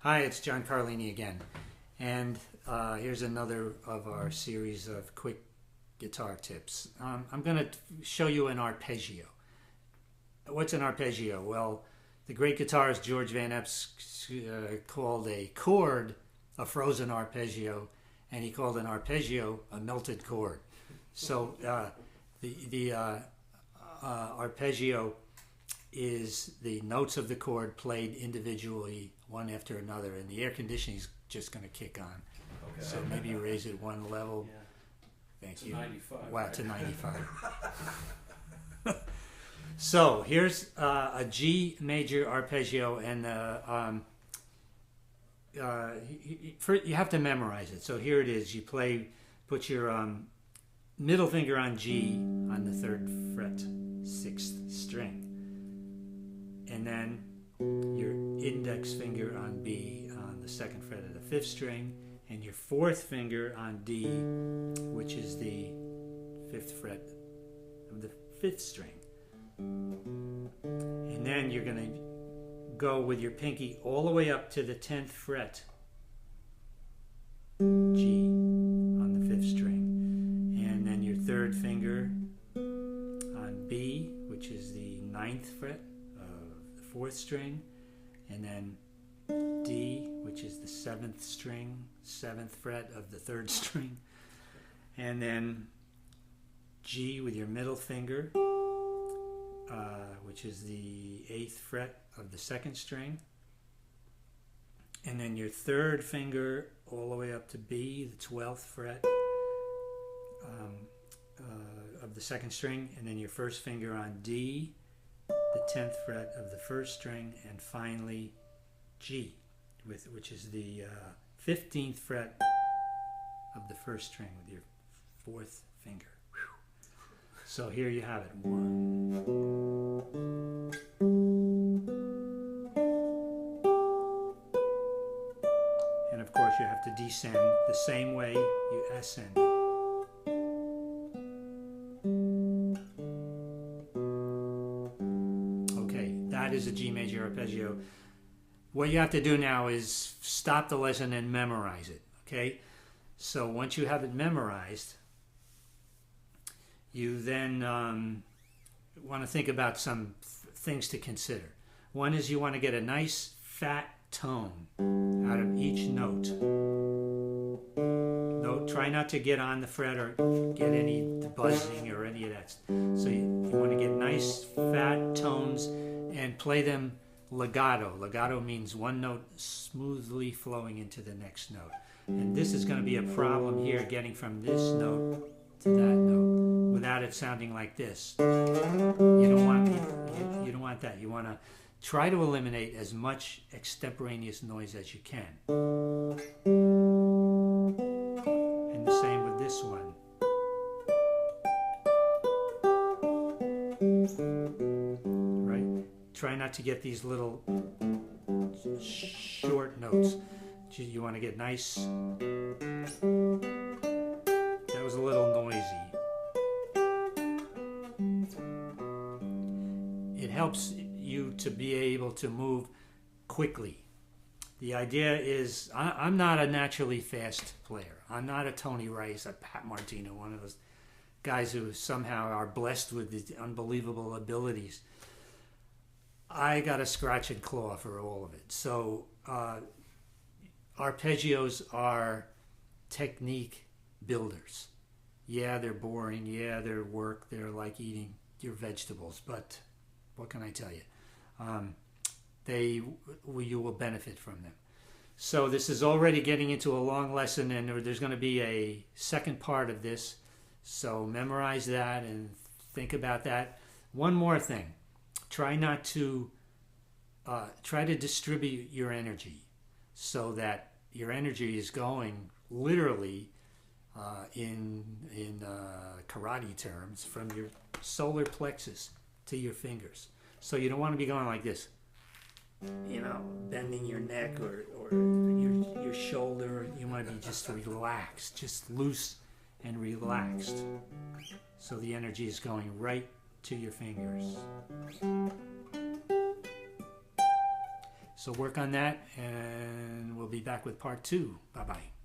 Hi, it's John Carlini again, and here's another of our series of quick guitar tips. I'm going to show you an arpeggio. What's an arpeggio? Well, the great guitarist George Van Eps called a chord a frozen arpeggio, and he called an arpeggio a melted chord. So the arpeggio is the notes of the chord played individually, one after another, and the air conditioning is just going to kick on. Okay. So maybe you raise it one level. Yeah. Thank you. 95. Wow, right? To 95. So here's a G major arpeggio, and you have to memorize it. So here it is. You put your middle finger on G on the 3rd fret, 6th string. And then your index finger on B on the 2nd fret of the 5th string, and your 4th finger on D, which is the 5th fret of the 5th string. And then you're going to go with your pinky all the way up to the 10th fret, G on the 5th string. And then your 3rd finger on B, which is the 9th fret of the 4th string, and then D, which is the 7th string, 7th fret of the 3rd string, and then G with your middle finger, which is the 8th fret of the 2nd string, and then your 3rd finger all the way up to B, the 12th fret of the 2nd string, and then your 1st finger on D, the 10th fret of the 1st string, and finally G, which is the 15th fret of the 1st string with your 4th finger. Whew. So here you have it. 1. And of course you have to descend the same way you ascend. That is a G major arpeggio. What you have to do now is stop the lesson and memorize it, okay? So once you have it memorized, you then want to think about some things to consider. One is you want to get a nice fat tone out of each note. Try not to get on the fret or get any buzzing or any of that. So you want to get nice fat tones and play them legato. Legato means one note smoothly flowing into the next note. And this is going to be a problem here, getting from this note to that note without it sounding like this. You don't want that. You want to try to eliminate as much extemporaneous noise as you can. And the same with this one. Try not to get these little short notes. You want to get nice. That was a little noisy. It helps you to be able to move quickly. The idea is, I'm not a naturally fast player. I'm not a Tony Rice, a Pat Martino, one of those guys who somehow are blessed with these unbelievable abilities. I got a scratch and claw for all of it. So arpeggios are technique builders. Yeah, they're boring. Yeah, they're work. They're like eating your vegetables. But what can I tell you? You will benefit from them. So this is already getting into a long lesson, and there's going to be a second part of this. So memorize that and think about that. One more thing. Try to distribute your energy so that your energy is going literally in karate terms from your solar plexus to your fingers. So you don't want to be going like this, bending your neck or your shoulder. You want to be just relaxed, just loose and relaxed. So the energy is going right to your fingers. So work on that, and we'll be back with part 2. Bye-bye.